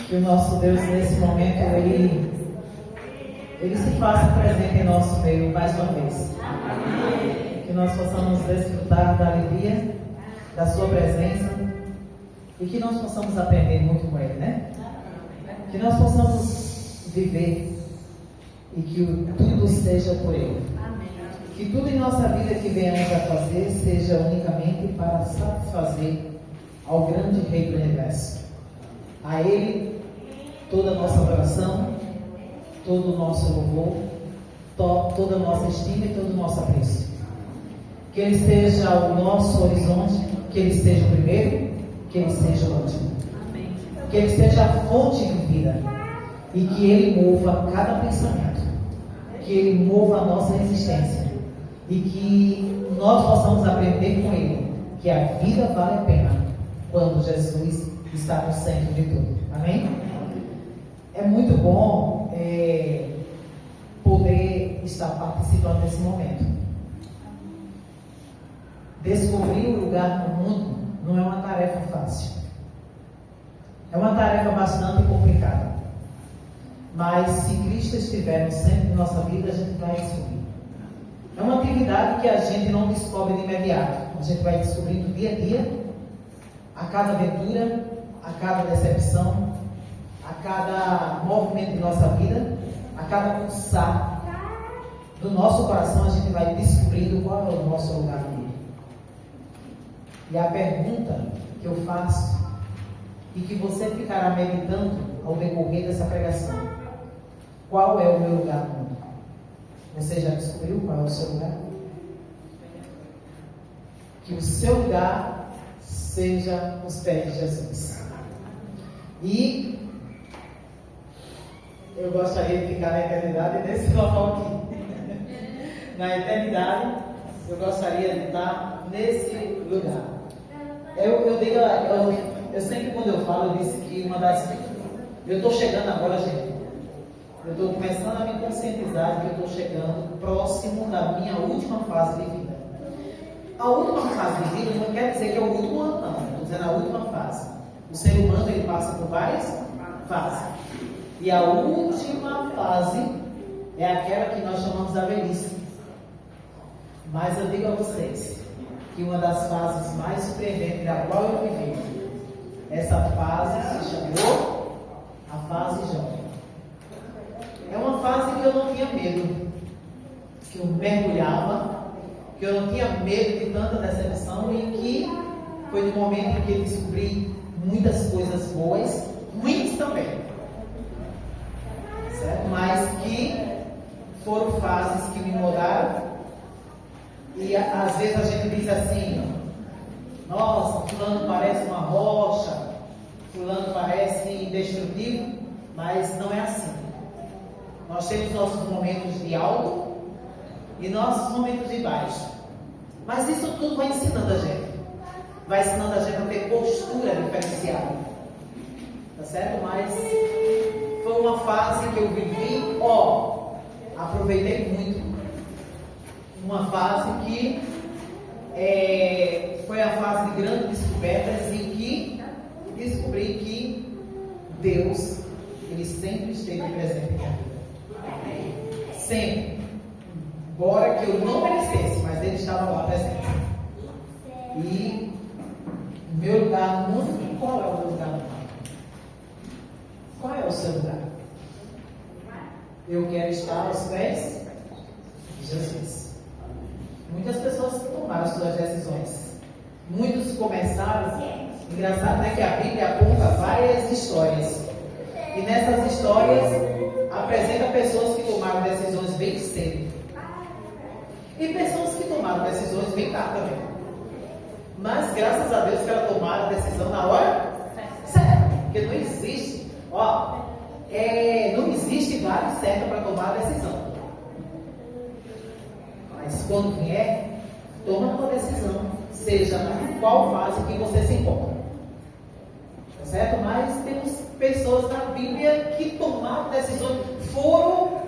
Que o nosso Deus, nesse momento, Ele se faça presente em nosso meio mais uma vez. Que nós possamos desfrutar da alegria, da sua presença e que nós possamos aprender muito com Ele, né? Que nós possamos viver e que tudo seja por Ele. Que tudo em nossa vida que venhamos a fazer seja unicamente para satisfazer ao grande Rei do Universo. A Ele toda a nossa adoração, todo o nosso louvor, toda a nossa estima e todo o nosso apreço. Que Ele seja o nosso horizonte, que Ele seja o primeiro, que Ele seja o último. Que Ele seja a fonte de vida e que Ele mova cada pensamento, que Ele mova a nossa existência e que nós possamos aprender com Ele que a vida vale a pena quando Jesus está no centro de tudo. Amém? É muito bom poder estar participando desse momento. Descobrir o lugar no mundo não é uma tarefa fácil. É uma tarefa bastante complicada. Mas se Cristo estiver no centro de nossa vida, a gente vai descobrir. É uma atividade que a gente não descobre de imediato. A gente vai descobrindo dia a dia, a cada aventura, a cada decepção, a cada movimento de nossa vida, a cada pulsar do nosso coração, a gente vai descobrindo qual é o nosso lugar no mundo. E a pergunta que eu faço e que você ficará meditando ao decorrer dessa pregação: qual é o meu lugar no mundo? Você já descobriu qual é o seu lugar? Que o seu lugar seja os pés de Jesus. E eu gostaria de ficar na eternidade nesse local aqui. Na eternidade, eu gostaria de estar nesse lugar. Eu sempre, quando eu falo, eu disse que eu estou chegando agora, gente. Eu estou começando a me conscientizar de que eu estou chegando próximo da minha última fase de vida. A última fase de vida não quer dizer que é o último ano, não. Estou dizendo a última fase. O ser humano, ele passa por várias fases. E a última fase é aquela que nós chamamos a velhice. Mas eu digo a vocês que uma das fases mais surpreendentes da qual eu vivi, essa fase se chamou a fase jovem. É uma fase que eu não tinha medo, que eu mergulhava, que eu não tinha medo de tanta decepção e que foi no momento em que eu descobri muitas coisas boas, ruins também, certo? Mas que foram fases que me moldaram. E às vezes a gente diz assim: nossa, fulano parece uma rocha, fulano parece indestrutível, mas não é assim. Nós temos nossos momentos de alto e nossos momentos de baixo. Mas isso tudo vai ensinando a gente. Vai ensinando a gente a ter postura diferenciada. Tá certo? Mas foi uma fase que eu vivi, aproveitei muito. Uma fase que foi a fase de grandes descobertas em que descobri que Deus, Ele sempre esteve presente na minha vida. Sempre. Embora que eu não merecesse, mas Ele estava lá presente. E o meu lugar no mundo, qual é o meu lugar no mundo? Qual é o seu lugar? Eu quero estar aos pés de Jesus. Muitas pessoas tomaram suas decisões. Muitos começaram. Engraçado, né? Que a Bíblia aponta várias histórias. E nessas histórias apresenta pessoas que tomaram decisões bem cedo. E pessoas que tomaram decisões bem tarde também. Mas graças a Deus que ela tomaram a decisão na hora certa. Porque não existe, não existe idade certa para tomar a decisão. Mas quando vier, toma uma decisão, seja na qual fase que você se encontra. Tá certo? Mas temos pessoas na Bíblia que tomaram decisões, foram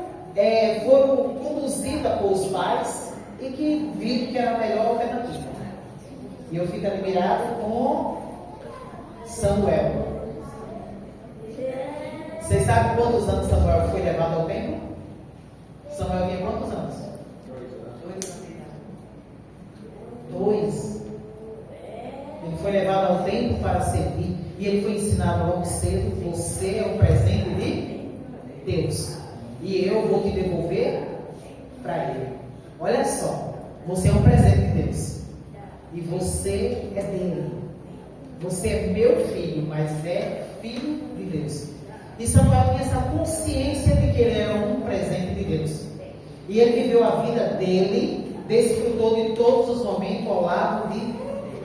conduzidas por os pais e que viram que era a melhor alternativa. E eu fico admirado com Samuel. Vocês sabem quantos anos Samuel foi levado ao templo? Samuel tinha quantos anos? 2. Ele foi levado ao templo para servir. E ele foi ensinado logo cedo: você é um presente de Deus. E eu vou te devolver para Ele. Olha só, você é um presente de Deus. E você é dele. Você é meu filho, mas é filho de Deus. E Samuel tinha essa consciência de que ele era um presente de Deus. E ele viveu a vida dele, desfrutou de todos os momentos ao lado de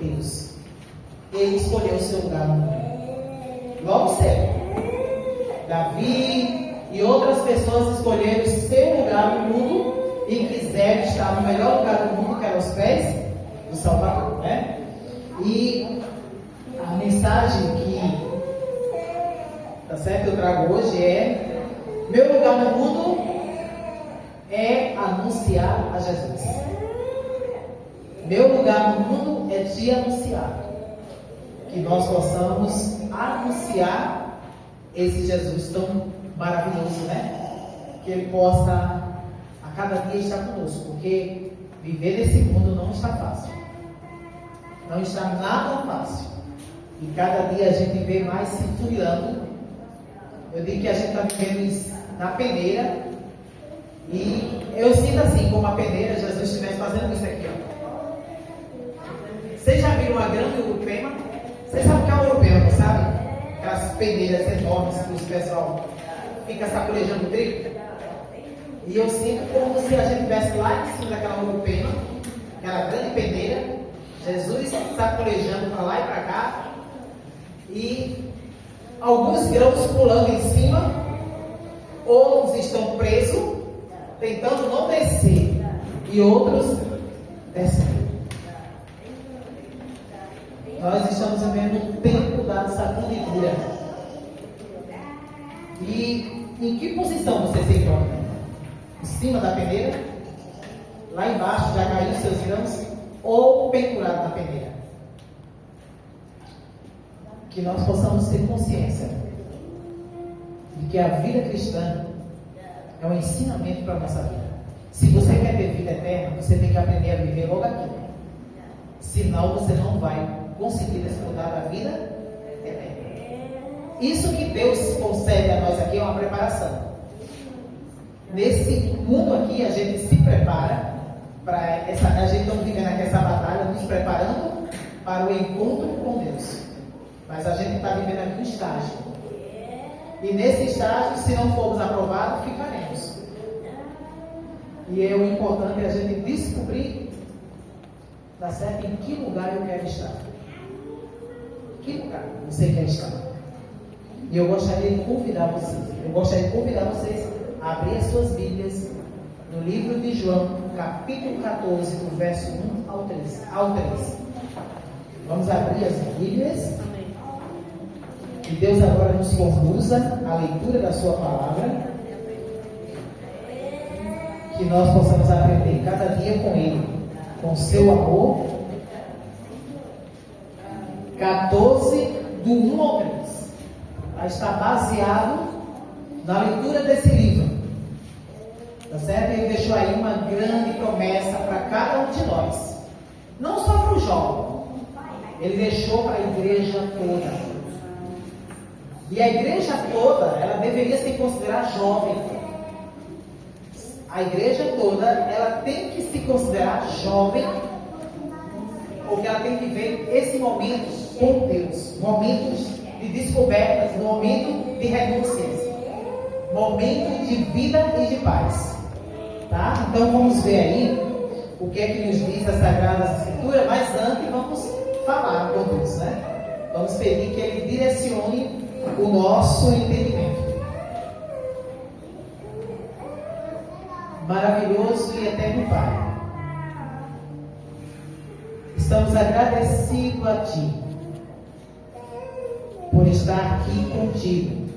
Deus. Ele escolheu o seu lugar no mundo. Logo cedo, Davi e outras pessoas escolheram o seu lugar no mundo e quiseram estar no melhor lugar do mundo, que era os pés do Salvador, né? E a mensagem que eu trago hoje é: meu lugar no mundo é anunciar a Jesus. Meu lugar no mundo é te anunciar. Que nós possamos anunciar esse Jesus tão maravilhoso, né? Que Ele possa a cada dia estar conosco, porque viver nesse mundo não está fácil. Não está nada fácil. E cada dia a gente vê mais se furiando. Eu digo que a gente está vivendo na peneira. E eu sinto assim, como a peneira, Jesus estivesse fazendo isso aqui, ó. Vocês já viram uma grande urupema? Vocês sabem o que é uma urupema, não sabe? Aquelas peneiras enormes que o pessoal fica sacolejando o trigo. E eu sinto como se a gente estivesse lá em cima daquela urupema, aquela grande peneira, Jesus sacolejando para lá e para cá, e alguns grãos pulando em cima, outros estão presos, tentando não descer, e outros descendo. Nós estamos vivendo um tempo da sacudidura. E em que posição você se encontra? Em cima da peneira? Lá embaixo já caiu seus grãos? Ou pendurado na peneira? Que nós possamos ter consciência de que a vida cristã é um ensinamento para a nossa vida. Se você quer ter vida eterna, você tem que aprender a viver logo aqui. Senão você não vai conseguir desfrutar da vida eterna. Isso que Deus concede a nós aqui é uma preparação. Nesse mundo aqui a gente se prepara para essa, a gente está vivendo aqui essa batalha, nos preparando para o encontro com Deus. Mas a gente está vivendo aqui um estágio. E nesse estágio, se não formos aprovados, ficaremos. E o importante é a gente descobrir, tá certo? Em que lugar eu quero estar. Que lugar você quer estar? E eu gostaria de convidar vocês a abrir as suas Bíblias no livro de João, capítulo 14, do verso 1 ao 3. Vamos abrir as Bíblias. Que Deus agora nos conduza à leitura da sua palavra. Que nós possamos aprender cada dia com Ele, com seu amor. 14, do 1 ao 3. Está baseado na leitura desse livro. Tá certo? Ele deixou aí uma grande promessa para cada um de nós. Não só para o jovem. Ele deixou para a igreja toda. E a igreja toda, ela deveria se considerar jovem. A igreja toda, ela tem que se considerar jovem, porque ela tem que ver esse momento com Deus, momentos de descobertas, momento de renúncias, momento de vida e de paz. Tá? Então vamos ver aí o que é que nos diz a Sagrada Escritura, mas antes vamos falar com Deus, né? Vamos pedir que Ele direcione o nosso entendimento. Maravilhoso e eterno Pai, estamos agradecidos a Ti por estar aqui contigo.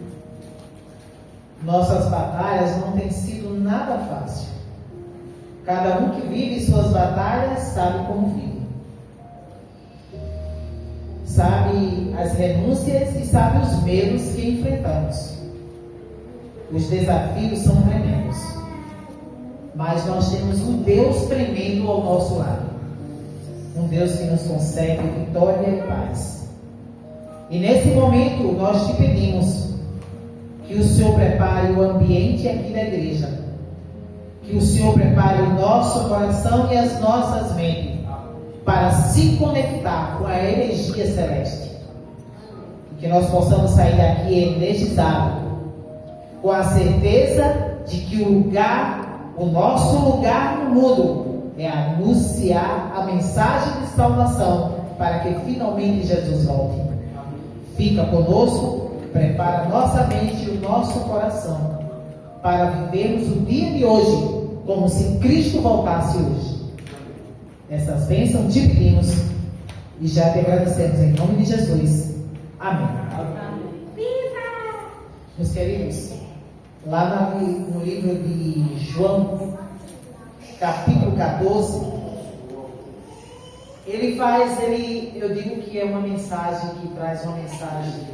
Nossas batalhas não têm sido nada fácil. Cada um que vive suas batalhas sabe como vive. sabe as renúncias e sabe os medos que enfrentamos. Os desafios são tremendos, mas nós temos um Deus tremendo ao nosso lado, um Deus que nos concede vitória e paz. E nesse momento nós te pedimos que o Senhor prepare o ambiente aqui da igreja, que o Senhor prepare o nosso coração e as nossas mentes para se conectar com a energia celeste, e que nós possamos sair daqui energizados, com a certeza de que o nosso lugar no mundo é anunciar a mensagem de salvação para que finalmente Jesus volte. Fica conosco, prepara nossa mente e o nosso coração para vivermos o dia de hoje como se Cristo voltasse hoje. Essas bênçãos te pedimos e já te agradecemos em nome de Jesus. Amém. Meus queridos, lá no livro de João, capítulo 14, eu digo que é uma mensagem que traz uma mensagem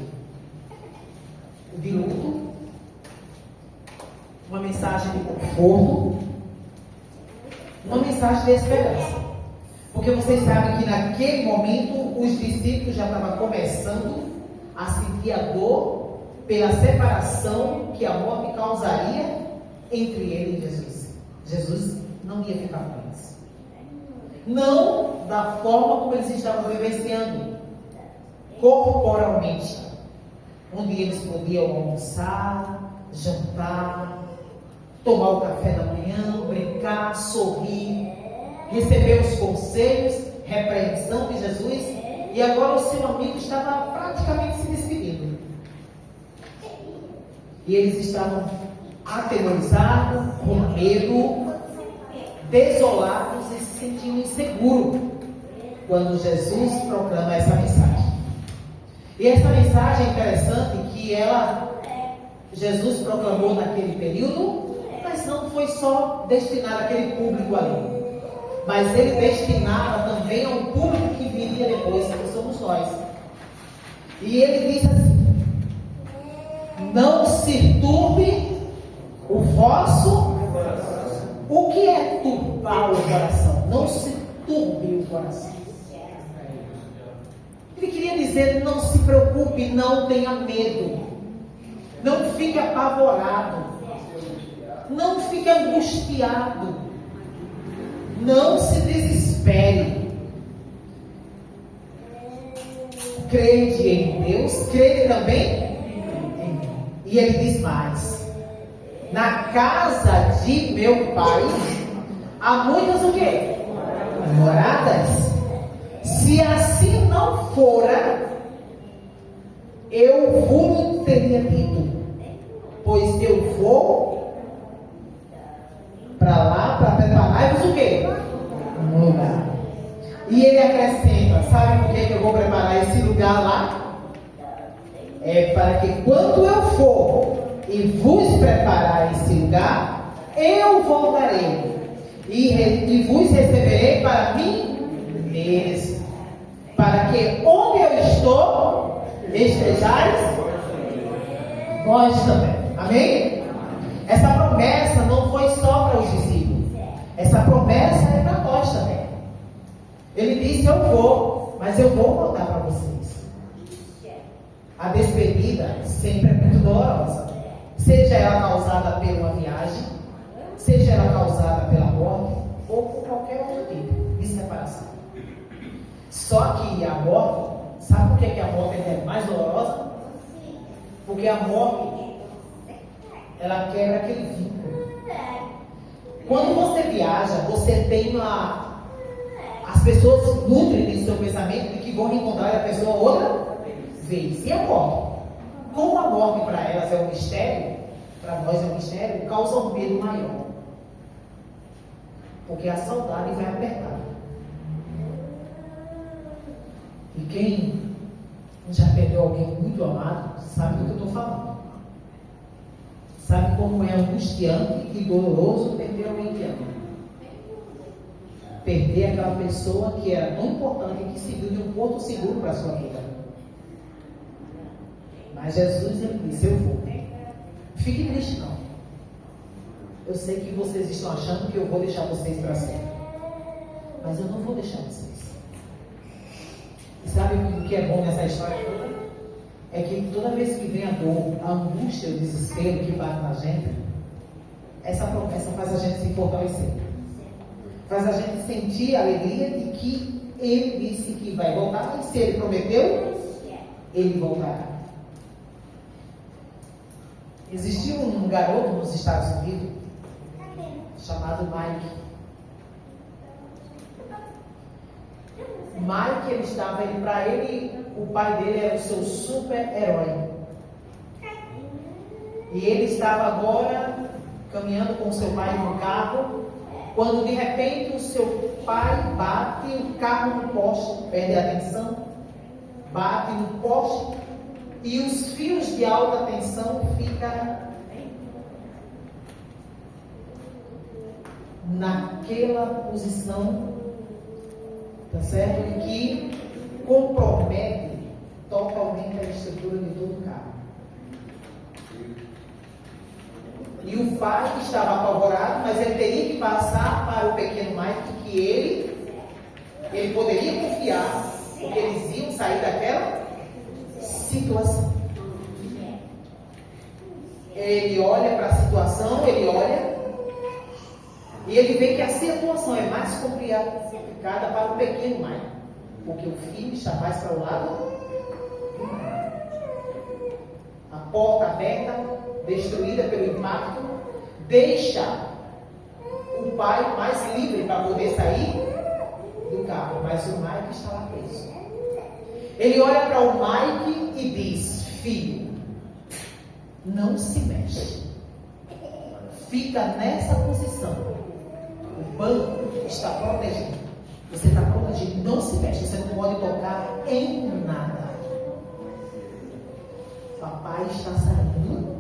de luto, uma mensagem de conforto, uma mensagem de esperança. Porque vocês sabem que naquele momento os discípulos já estavam começando a sentir a dor pela separação que a morte causaria entre ele e Jesus. Jesus não ia ficar com eles. Não da forma como eles estavam vivenciando, corporalmente, onde eles podiam almoçar, jantar, tomar o café da manhã, brincar, sorrir, receber os conselhos, repreensão de Jesus, e agora o seu amigo estava praticamente se despedindo. E eles estavam aterrorizados, com medo, desolados e se sentiam inseguros quando Jesus proclama essa mensagem. E essa mensagem é interessante que Jesus proclamou naquele período, mas não foi só destinado àquele público ali, mas ele destinava também a um público que viria depois, que somos nós. E ele diz assim: não se turbe o vosso. O que é turbar o coração? Não se turbe o coração. Ele queria dizer: não se preocupe, não tenha medo, não fique apavorado, não fique angustiado, não se desespere. Crede em Deus, crede também em mim. E ele diz mais: na casa de meu pai há muitas o quê? Moradas. Se assim não fora, eu vos teria dito, pois eu vou para lá para preparar-vos o quê? Um lugar. E ele acrescenta: sabe por que eu vou preparar esse lugar lá? É para que quando eu for e vos preparar esse lugar, eu voltarei e vos receberei para mim mesmo, para que onde eu estou estejais vós também. Amém? Essa promessa não foi só para os discípulos, essa promessa é para nós também. Ele disse: eu vou, mas eu vou voltar para vocês. A despedida sempre é muito dolorosa, seja ela causada por uma viagem, seja ela causada pela morte ou por qualquer outro tipo de separação. Só que a morte, sabe por que a morte é mais dolorosa? Porque a morte, ela quebra aquele vínculo. Quando você viaja, você tem as pessoas nutrem de seu pensamento de que vão encontrar a pessoa outra vez. E a morte? Como a morte para elas é um mistério, para nós é um mistério, causa um medo maior. Porque a saudade vai apertar. E quem já perdeu alguém muito amado, sabe do que eu estou falando. Sabe como é angustiante e doloroso perder alguém que ama. Perder aquela pessoa que era tão importante e que serviu de um porto seguro para a sua vida. Mas Jesus, ele disse, eu vou. Fique triste não. Eu sei que vocês estão achando que eu vou deixar vocês para sempre. Mas eu não vou deixar vocês. E sabe o que é bom nessa história toda? É que toda vez que vem a dor, a angústia, o desespero que bate na gente, essa promessa faz a gente se fortalecer. Faz a gente sentir a alegria de que ele disse que vai voltar. E se ele prometeu, ele voltará. Existiu um garoto nos Estados Unidos chamado Mike. Mike, para ele, o pai dele era o seu super-herói. E ele estava agora caminhando com seu pai no carro, quando de repente o seu pai bate o carro no poste, perde a atenção, bate no poste e os fios de alta tensão ficam naquela posição, tá certo? E que compromete totalmente a estrutura de todo o carro. E o pai estava apavorado, mas ele teria que passar para o pequeno Mike que ele poderia confiar, porque eles iam sair daquela situação. Ele olha para a situação, ele olha e ele vê que a situação é mais complicada para o pequeno Mike, porque o filho está mais para o lado do mar. A porta aberta, destruída pelo impacto, deixa o pai mais livre para poder sair do carro, mas o Mike está lá preso. Ele olha para o Mike e diz: filho, não se mexe, fica nessa posição, o banco está protegido, você está protegido, não se mexe, você não pode tocar em nada. Papai está saindo,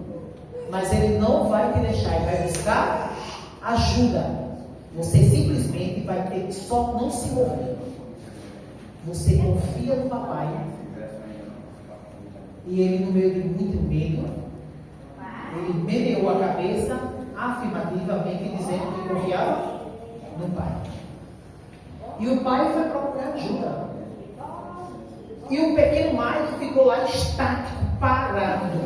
mas ele não vai te deixar, ele vai buscar ajuda. Você simplesmente vai ter que só não se mover. Você confia no papai. E ele, no meio de muito medo, ele meneou a cabeça afirmativamente, dizendo que confiava no pai. E o pai foi procurar ajuda. E o pequeno Mike ficou lá estático, parado.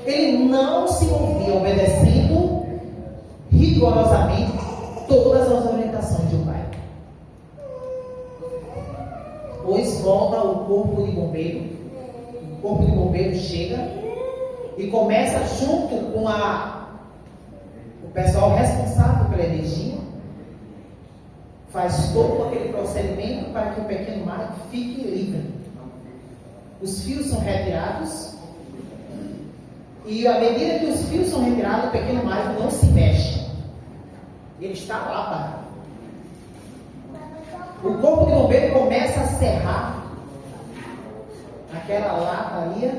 Ele não se movia, obedecendo rigorosamente todas as orientações do pai. Pois volta o corpo de bombeiro. O corpo de bombeiro chega e começa, junto com o pessoal responsável pela energia, faz todo aquele procedimento para que o pequeno Mike fique livre. Os fios são retirados. E à medida que os fios são retirados, o pequeno Mike não se mexe. Ele está lá parado. O corpo de bombeiro começa a serrar aquela lataria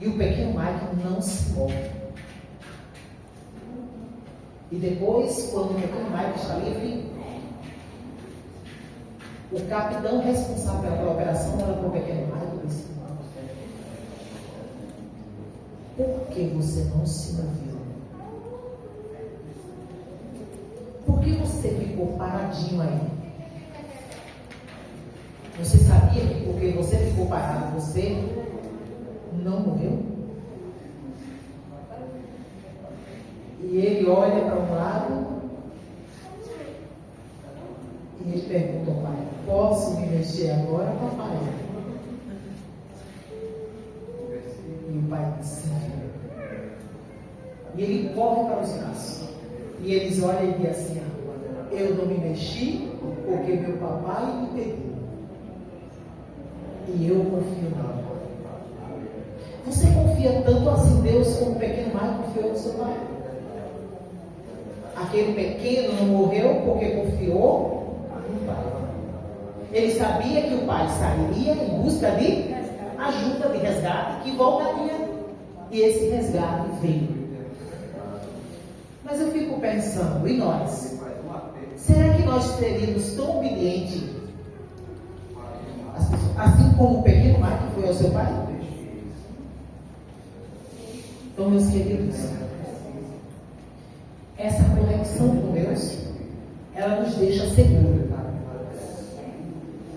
e o pequeno Mike não se move. E depois, quando o pequeno Mike está livre, o capitão responsável pela operação olha para o pequeno Mike e diz: por que você não se moveu? Por que você ficou paradinho aí? Você sabia que porque você ficou parado, você não morreu? E ele olha para um lado e ele pergunta ao pai: posso me mexer agora, papai? E o pai diz: sim, filho. E ele corre para os braços. E eles olham e dizem assim: eu não me mexi porque meu papai me pediu. E eu confio nele. Você confia tanto assim em Deus como o pequeno Mike confiou no seu pai? Aquele pequeno não morreu porque confiou no pai. Ele sabia que o pai sairia em busca de ajuda, de resgate, que voltaria. E esse resgate veio. Mas eu fico pensando, e nós? Será que nós seríamos tão obedientes, assim como o pequeno Mike foi ao seu pai? Então, meus queridos, essa conexão com Deus, ela nos deixa seguros.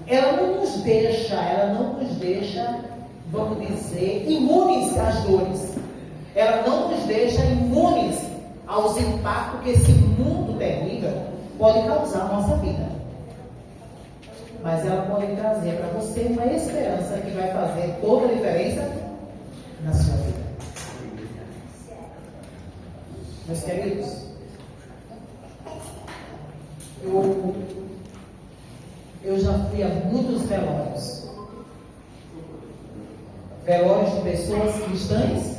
Ela não nos deixa, vamos dizer, imunes às dores. Ela não nos deixa imunes aos impactos que esse mundo terrível pode causar na nossa vida. Mas ela pode trazer para você uma esperança que vai fazer toda a diferença na sua vida. Meus queridos, eu já fui a muitos velórios. Velórios de pessoas cristãs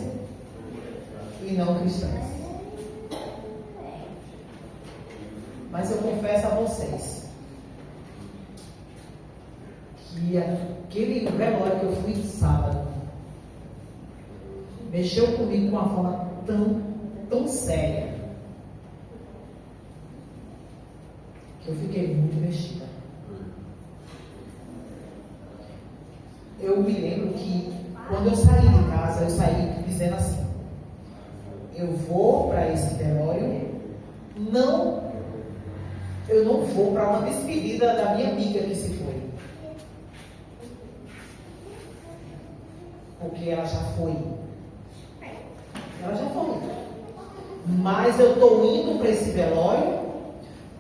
e não cristãs. Mas eu confesso a vocês que aquele velório que eu fui de sábado mexeu comigo de uma forma tão séria que eu fiquei muito mexida. Eu me lembro que quando eu saí de casa, eu saí dizendo assim: eu vou para esse velório, eu não vou para uma despedida da minha amiga que se foi, porque ela já foi. Mas eu estou indo para esse velório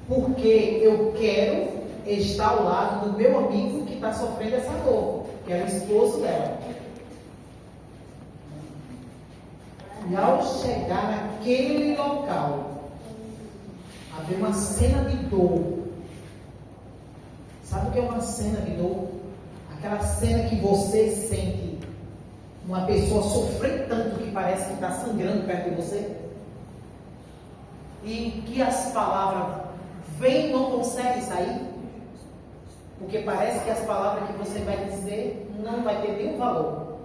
porque eu quero estar ao lado do meu amigo que está sofrendo essa dor, que é o esposo dela. E ao chegar naquele local, havia uma cena de dor. Sabe o que é uma cena de dor? Aquela cena que você sente uma pessoa sofrer tanto que parece que está sangrando perto de você, e que as palavras vêm e não conseguem sair, porque parece que as palavras que você vai dizer não vai ter nenhum valor.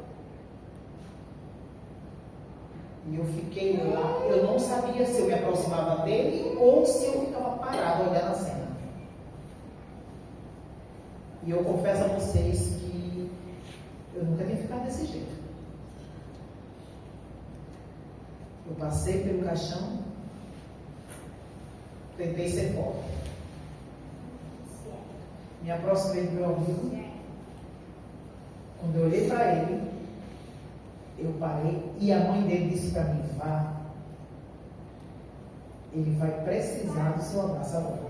E eu fiquei lá, eu não sabia se eu me aproximava dele ou se eu ficava parado olhando a cena. E eu confesso a vocês que eu nunca tinha ficado desse jeito. Eu passei pelo caixão, tentei ser forte. Me aproximei do meu amigo. Quando eu olhei para ele, eu parei e a mãe dele disse para mim: vá, ele vai precisar do seu abraço agora.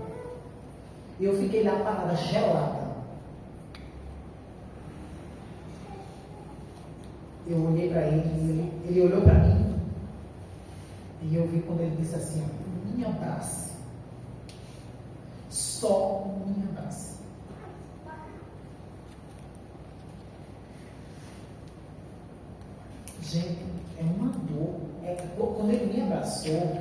E eu fiquei lá parada, gelada. Eu olhei para ele, ele olhou para mim, e eu vi quando ele disse assim: me abrace, só me abrace. Gente, é uma dor. Quando ele me abraçou,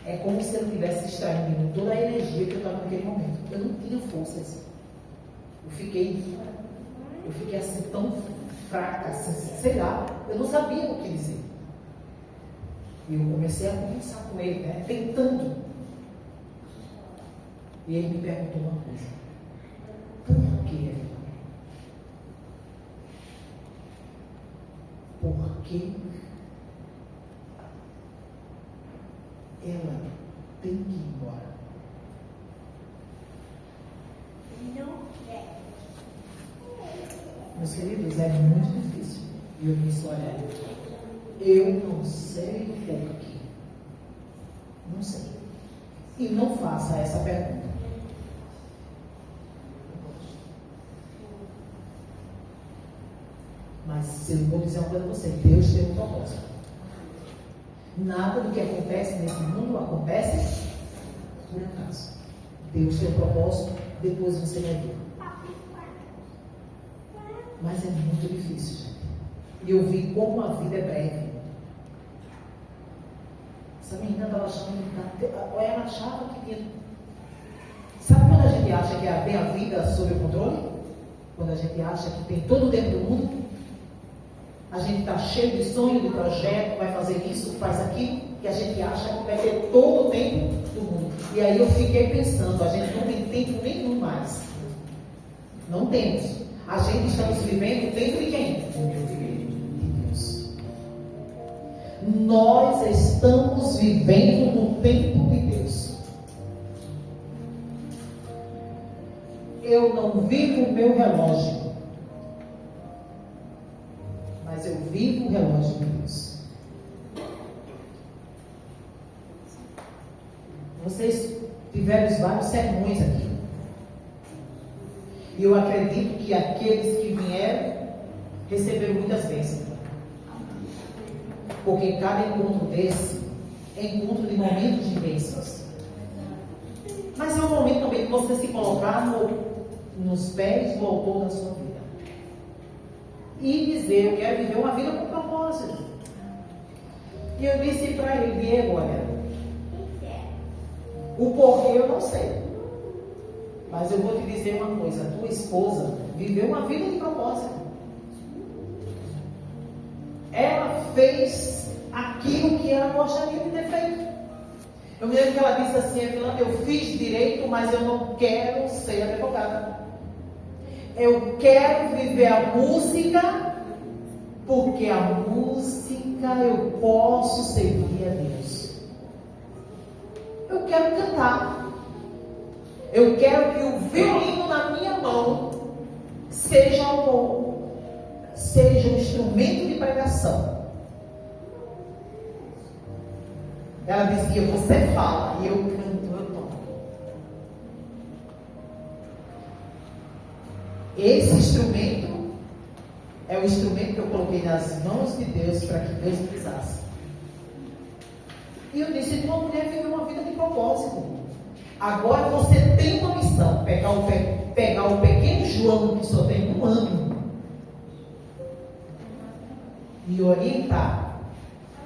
é como se ele estivesse extraindo toda a energia que eu estava naquele momento. Eu não tinha forças. Eu fiquei assim tão fraca, assim, sei lá, eu não sabia o que dizer. E eu comecei a conversar com ele, né, tentando. E ele me perguntou uma coisa: por quê? Porque ela tem que ir embora. Meus queridos, é muito difícil. E eu disse: olha, eu não sei o porquê. Não sei. E não faça essa pergunta. Mas eu vou dizer uma coisa para você: Deus tem um propósito. Nada do que acontece nesse mundo acontece por acaso. Deus tem um propósito, depois você vai ver. Mas é muito difícil, gente. E eu vi como a vida é breve. Essa menina estava achando que ela achava que tinha. Sabe quando a gente acha que tem a vida sob o controle? Quando a gente acha que tem todo o tempo do mundo? A gente está cheio de sonho, de projeto, vai fazer isso, faz aquilo, que a gente acha que vai ter todo o tempo do mundo. E aí eu fiquei pensando: a gente não tem tempo nenhum mais. Não temos. A gente estamos vivendo dentro de quem? De Deus. estamos vivendo no tempo de Deus. Eu não vivo o meu relógio, mas eu vivo o relógio de Deus. Vocês tiveram vários sermões aqui. E eu acredito que aqueles que vieram receberam muitas bênçãos. Porque cada encontro desse é encontro de momentos de bênçãos. Mas é um momento também que você se colocar nos pés do autor da sua vida. E dizer, eu quero viver uma vida com propósito. E eu disse para ele, Diego, olha, o porquê eu não sei. Mas eu vou te dizer uma coisa, a tua esposa viveu uma vida de propósito. Ela fez aquilo que ela gostaria de ter feito. Eu me lembro que ela disse assim, eu fiz direito, mas eu não quero ser advogada. Eu quero viver a música, porque a música eu posso servir a Deus. Eu quero cantar. Eu quero que o violino na minha mão seja um instrumento de pregação. Ela dizia, você fala e eu canto, eu toco. Esse instrumento é o instrumento que eu coloquei nas mãos de Deus para que Deus utilizasse. E eu disse, uma mulher viveu uma vida de propósito. Agora você tem uma missão, pegar o pequeno João, que só tem 1 ano, e orientar,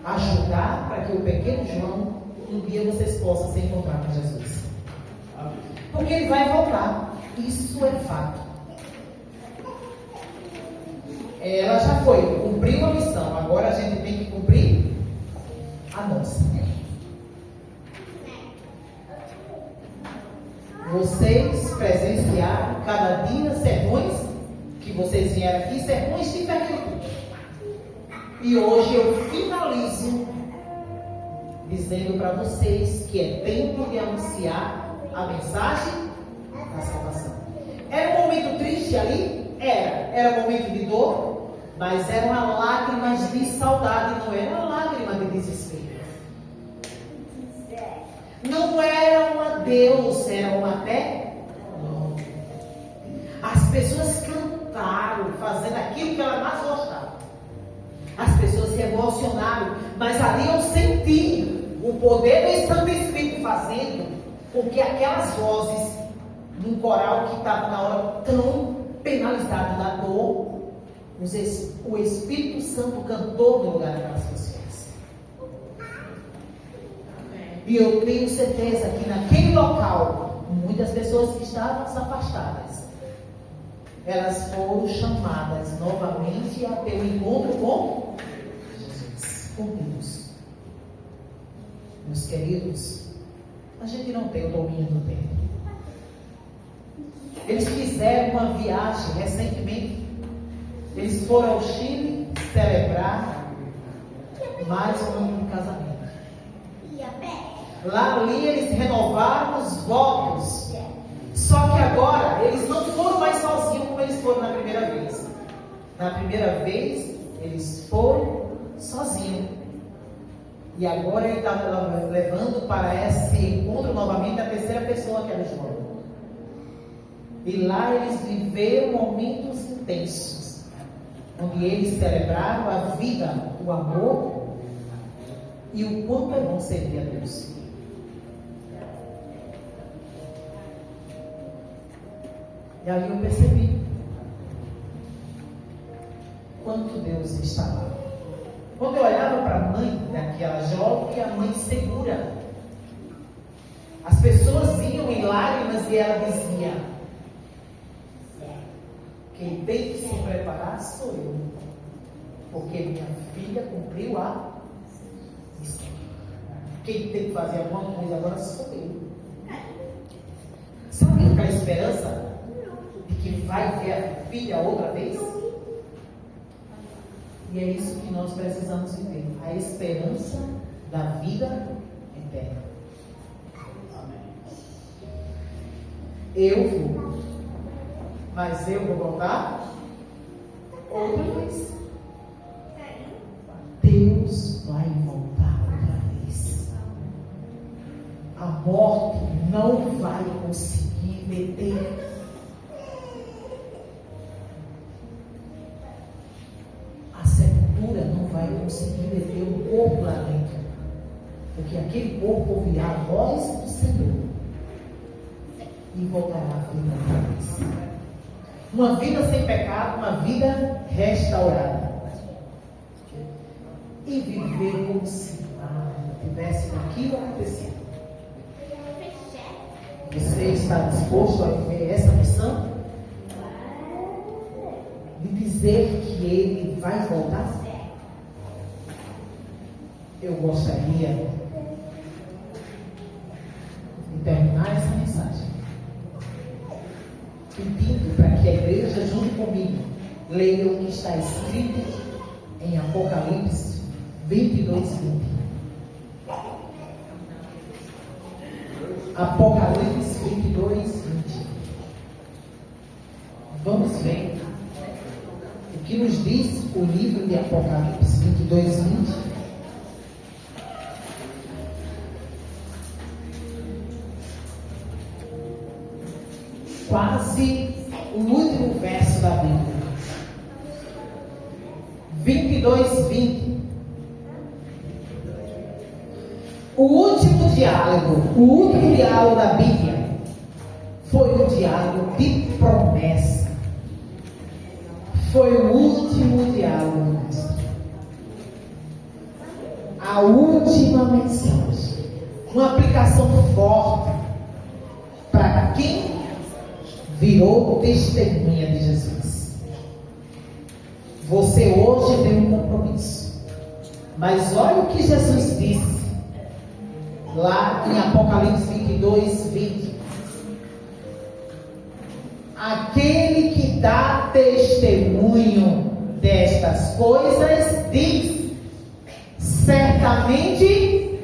ajudar para que o pequeno João, um dia vocês possam se encontrar com Jesus. Porque ele vai voltar. Isso é fato. Ela já foi, cumpriu a missão. Agora a gente tem que cumprir a nossa. Vocês presenciaram cada dia sermões que vocês vieram aqui, sermões diferentes. E hoje eu finalizo dizendo para vocês que é tempo de anunciar a mensagem da salvação. Era um momento triste ali? Era um momento de dor, mas eram lágrimas de saudade, não era uma lágrima de desespero. Não era um adeus, era um até. As pessoas cantaram, fazendo aquilo que elas mais gostavam. As pessoas se emocionaram, mas ali eu senti o poder do Santo Espírito fazendo com que aquelas vozes, num coral que estava na hora tão penalizado da dor, o Espírito Santo cantou no lugar daquelas pessoas. E eu tenho certeza que naquele local, muitas pessoas que estavam afastadas, elas foram chamadas novamente a ter um encontro com Jesus, com Deus. Meus queridos, a gente não tem o domínio do tempo. Eles fizeram uma viagem recentemente. Eles foram ao Chile celebrar mais um ano de casamento. Lá ali eles renovaram os votos. Só que agora eles não foram mais sozinhos como eles foram na primeira vez. Na primeira vez eles foram sozinhos. E agora ele está levando para esse encontro novamente a terceira pessoa que era João. E lá eles viveram momentos intensos, onde eles celebraram a vida, o amor e o quanto é bom servir a Deus. E aí eu percebi quanto Deus está lá. Quando eu olhava para a mãe daquela jovem, a mãe segura. As pessoas vinham em lágrimas e ela dizia: quem tem que se preparar sou eu, porque minha filha cumpriu a missão. Quem tem que fazer alguma coisa agora sou eu. Sabe aquela esperança de que vai ver a filha outra vez? E é isso que nós precisamos viver, a esperança da vida eterna. Eu vou, mas eu vou voltar outra vez. Deus vai voltar outra vez. A morte não vai conseguir deter. A sepultura não vai conseguir deter o corpo lá dentro. Porque aquele corpo ouvirá a voz do Senhor e voltará à vida outra vez. Uma vida sem pecado, uma vida restaurada. E viver como se nada tivesse aquilo acontecido. Você está disposto a viver essa missão? De dizer que Ele vai voltar? Eu gostaria de terminar essa mensagem pedindo para que a igreja, junto comigo, leia o que está escrito em Apocalipse 22:20. Apocalipse 22:20. Vamos ver o que nos diz o livro de Apocalipse 22:20. Quase o último verso da Bíblia. 22:20. O último diálogo da Bíblia foi o diálogo de promessa. Foi o último diálogo. A última mensagem. Uma aplicação forte para quem virou testemunha de Jesus. Você hoje tem um compromisso. Mas olha o que Jesus disse lá em Apocalipse 22:20. Aquele que dá testemunho destas coisas diz: certamente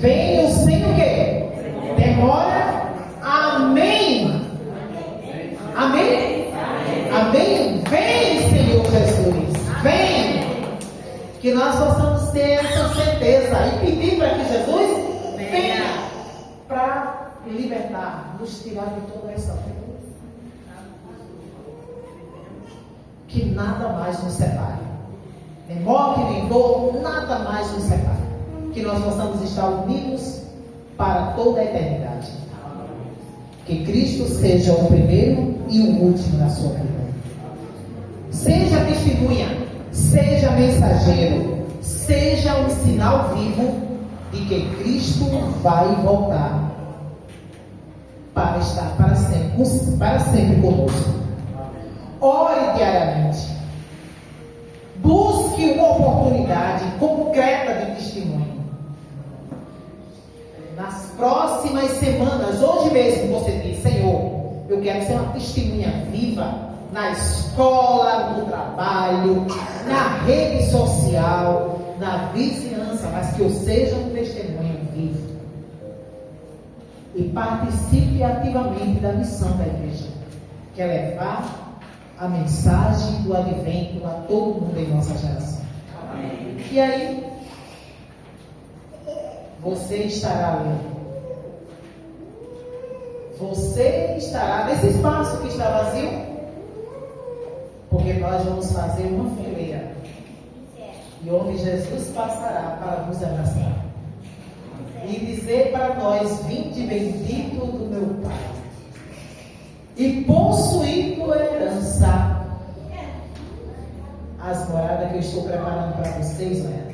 venho sem o quê? Demora. Amém. Amém? Amém? Vem, Senhor Jesus. Vem. Que nós possamos ter essa certeza e pedir para que Jesus venha para libertar, nos tirar de toda essa vida. Que nada mais nos separe. Nem morte, nem dor, nada mais nos separe. Que nós possamos estar unidos para toda a eternidade. Que Cristo seja o primeiro e o último na sua vida. Seja testemunha, seja mensageiro, seja um sinal vivo de que Cristo vai voltar para estar para sempre conosco. Ore diariamente. Busque uma oportunidade concreta de testemunho. Nas próximas semanas, hoje mesmo você diz: Senhor, eu quero ser uma testemunha viva na escola, no trabalho, na rede social, na vizinhança, mas que eu seja um testemunho vivo. E participe ativamente da missão da igreja, que é levar a mensagem do advento a todo mundo em nossa geração. Amém. E aí, você estará ali. Você estará nesse espaço que está vazio, porque nós vamos fazer uma fileira e onde Jesus passará para nos abraçar e dizer para nós: vinde bendito do meu Pai, e possuir por herança as moradas que eu estou preparando para vocês, né?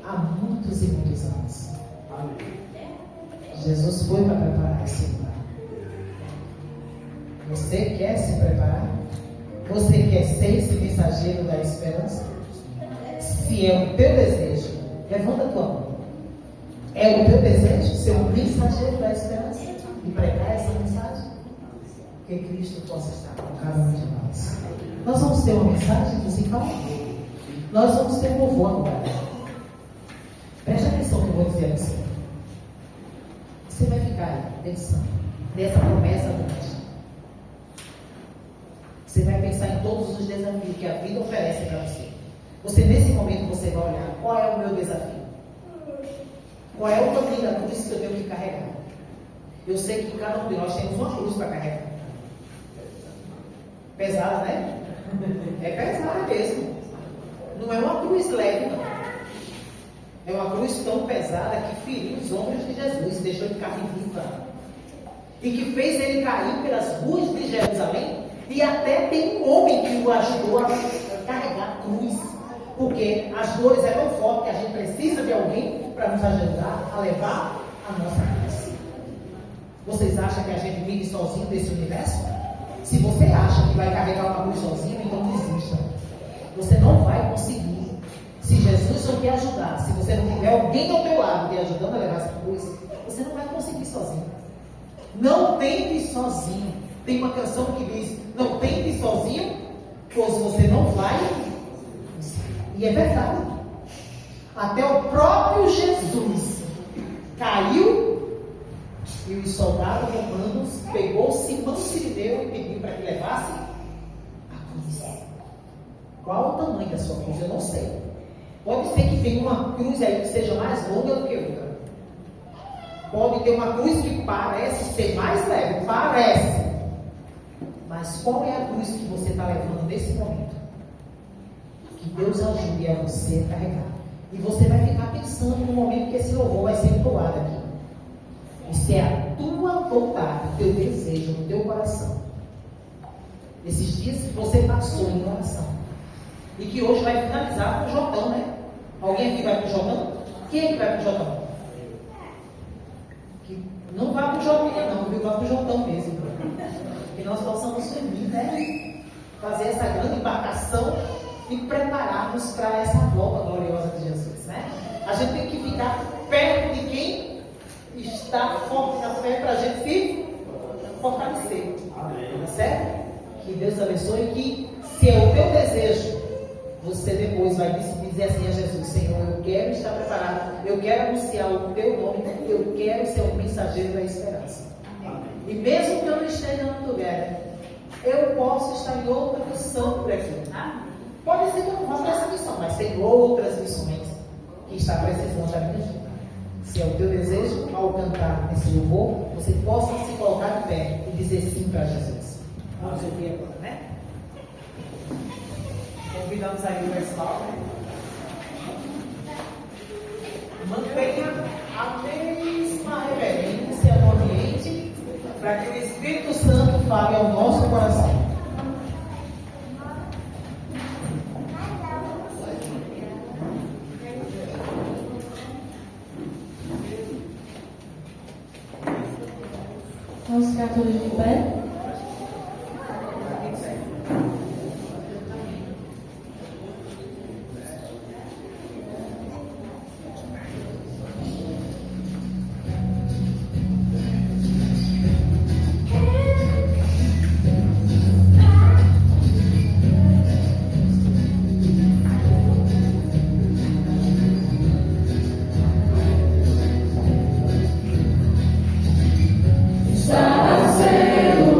Há muitos e muitos anos. Jesus foi para preparar esse lugar. Você quer se preparar? Você quer ser esse mensageiro da esperança? Se é o teu desejo, levanta a tua mão. É o teu desejo ser um mensageiro da esperança e pregar essa mensagem? Que Cristo possa estar com cada um de nós. Nós vamos ter uma mensagem musical. Nós vamos ter um louvor agora. você. Você vai ficar aí pensando nessa promessa grande. Você vai pensar em todos os desafios que a vida oferece para você. Você, nesse momento, você vai olhar: qual é o meu desafio? Qual é o caminho da cruz que eu tenho que carregar? Eu sei que cada um de nós temos uma cruz para carregar. Pesada, né? É pesada mesmo. Não é uma cruz leve, não. É uma cruz tão pesada que feriu os ombros de Jesus, deixou ele carne viva. E que fez ele cair pelas ruas de Jerusalém. E até tem um homem que o ajudou a carregar a cruz. Porque as dores é tão forte que a gente precisa de alguém para nos ajudar a levar a nossa cruz. Vocês acham que a gente vive sozinho nesse universo? Se você acha que vai carregar uma cruz sozinho, então desista. Você não vai conseguir. Se Jesus não quer ajudar, se você não tiver alguém ao teu lado te ajudando a levar essa cruz, você não vai conseguir sozinho. Não tente sozinho. Tem uma canção que diz: não tente sozinho, pois você não vai. E é verdade. Até o próprio Jesus caiu e os soldados romanos pegou Simão Sirineu e pediu para que levasse a cruz. Qual o tamanho da sua cruz? Eu não sei. Pode ser que tenha uma cruz aí que seja mais longa do que outra. Pode ter uma cruz que parece ser mais leve, parece. Mas qual é a cruz que você está levando nesse momento? Que Deus ajude a você a carregar. E você vai ficar pensando no momento que esse louvor vai ser entoado aqui. Isso é a tua vontade, o teu desejo no teu coração. Esses dias que você passou em oração. E que hoje vai finalizar com o Jotão, né? Alguém aqui vai para o Jotão? Quem é que vai para o Jotão? Que não vá para o Jotinha não, viu? Vá para o Jotão mesmo. Que nós possamos unir, né? Fazer essa grande embarcação e prepararmos para essa volta gloriosa de Jesus, né? A gente tem que ficar perto de quem está forte na fé para a gente se fortalecer. Tá certo? Que Deus abençoe, que se é o teu desejo, você depois vai dizer assim a Jesus: Senhor, eu quero estar preparado, eu quero anunciar o teu nome, eu quero ser um mensageiro da esperança. E mesmo que eu não esteja no lugar, eu posso estar em outra missão por aqui. Pode ser que eu não faça essa missão, mas tem outras missões que está precisando da minha ajuda. Se é o teu desejo, ao cantar esse louvor, você possa se colocar de pé e dizer sim para Jesus. Vamos ouvir agora, né? Convidamos aí o pessoal, né? Mantenha a mesma reverência no ambiente para que o Espírito Santo fale ao nosso coração. Vamos ficar todos de pé. Está nascendo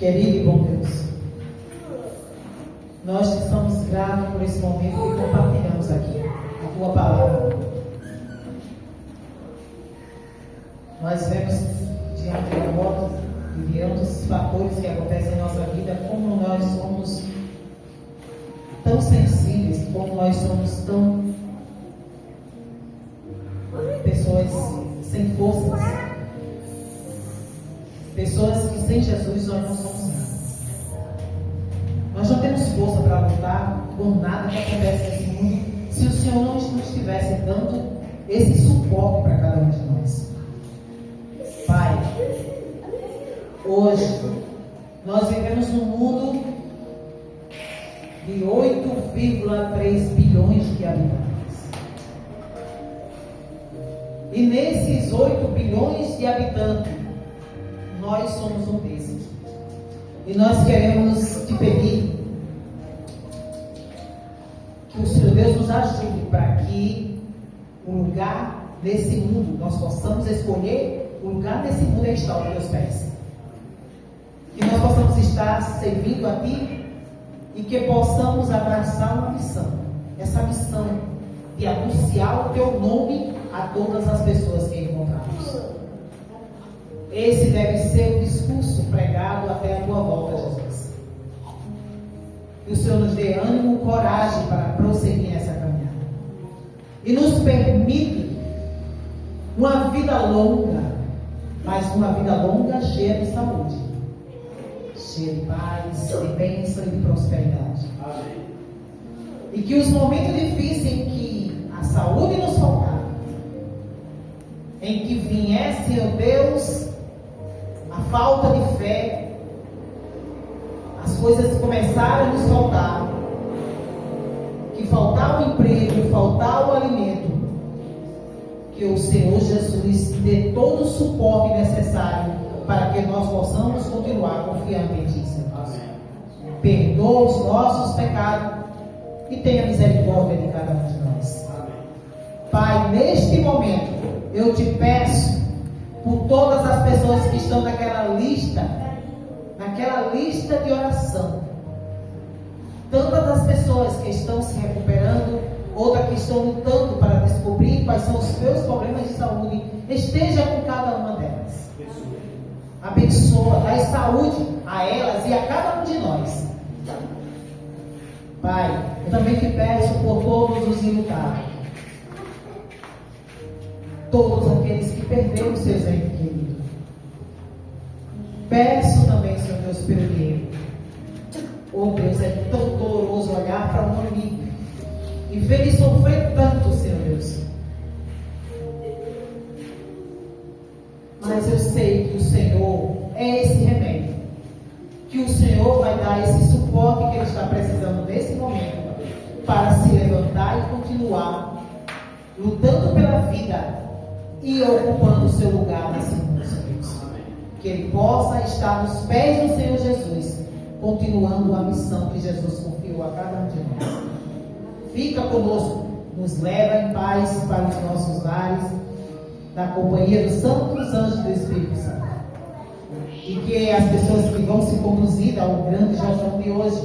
Querido e bom Deus, nós estamos gratos por esse momento que compartilhamos aqui a Tua palavra. Nós vemos diante da morte e diante dos fatores que acontecem em nossa vida, como nós somos tão sensíveis, como nós somos tão pessoas sem forças, pessoas que sem Jesus nós não somos nada. Nós não temos força para lutar por nada que acontece nesse mundo se o Senhor não estivesse dando esse suporte para cada um de nós. Pai, hoje nós vivemos num mundo de 8,3 bilhões de habitantes. E nesses 8 bilhões de habitantes, nós somos um desses. E nós queremos te pedir que o Senhor Deus nos ajude para que o lugar desse mundo, nós possamos escolher o lugar desse mundo é estar aos teus pés. Que nós possamos estar servindo a Ti e que possamos abraçar uma missão. Essa missão de anunciar o Teu nome a todas as pessoas que encontramos. Esse deve ser o discurso pregado até a Tua volta, Jesus. Que o Senhor nos dê ânimo e coragem para prosseguir nessa caminhada. E nos permite uma vida longa, mas uma vida longa cheia de saúde, cheia de paz, de bênção e de prosperidade. Amém. E que os momentos difíceis em que a saúde nos faltar, em que viesse, ó Deus, a falta de fé, as coisas começaram a nos faltar, que faltar o emprego, faltar o alimento, que o Senhor Jesus dê todo o suporte necessário para que nós possamos continuar confiando em Ti, Senhor. Amém. Perdoa os nossos pecados e tenha misericórdia de cada um de nós. Amém. Pai, neste momento, eu te peço por todas as pessoas que estão naquela lista de oração. Tantas as pessoas que estão se recuperando, outras que estão lutando para descobrir quais são os seus problemas de saúde. Esteja com cada uma delas. Abençoa, dá saúde a elas e a cada um de nós. Pai, eu também te peço por todos os enlutados, todos aqueles que perderam seus entes queridos. Peço também, Senhor Deus, pelo dinheiro. Oh Deus, é tão doloroso olhar para um amigo e ver ele sofrer tanto, Senhor Deus. Mas eu sei que o Senhor é esse remédio, que o Senhor vai dar esse suporte que ele está precisando nesse momento para se levantar e continuar lutando pela vida e ocupando o seu lugar nesse mundo, Senhor Deus. Que ele possa estar nos pés do Senhor Jesus, continuando a missão que Jesus confiou a cada um de nós. Fica conosco, nos leva em paz para os nossos lares, na companhia dos santos anjos do Espírito Santo. E que as pessoas que vão se conduzir ao grande jejum de hoje,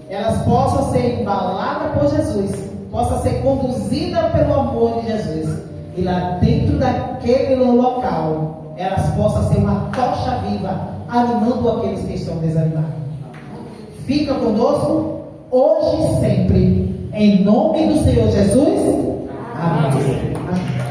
elas possam ser embaladas por Jesus, possam ser conduzidas pelo amor de Jesus. E lá dentro daquele local, elas possam ser uma tocha viva, animando aqueles que estão desanimados. Fica conosco, hoje e sempre. Em nome do Senhor Jesus. Amém. Amém.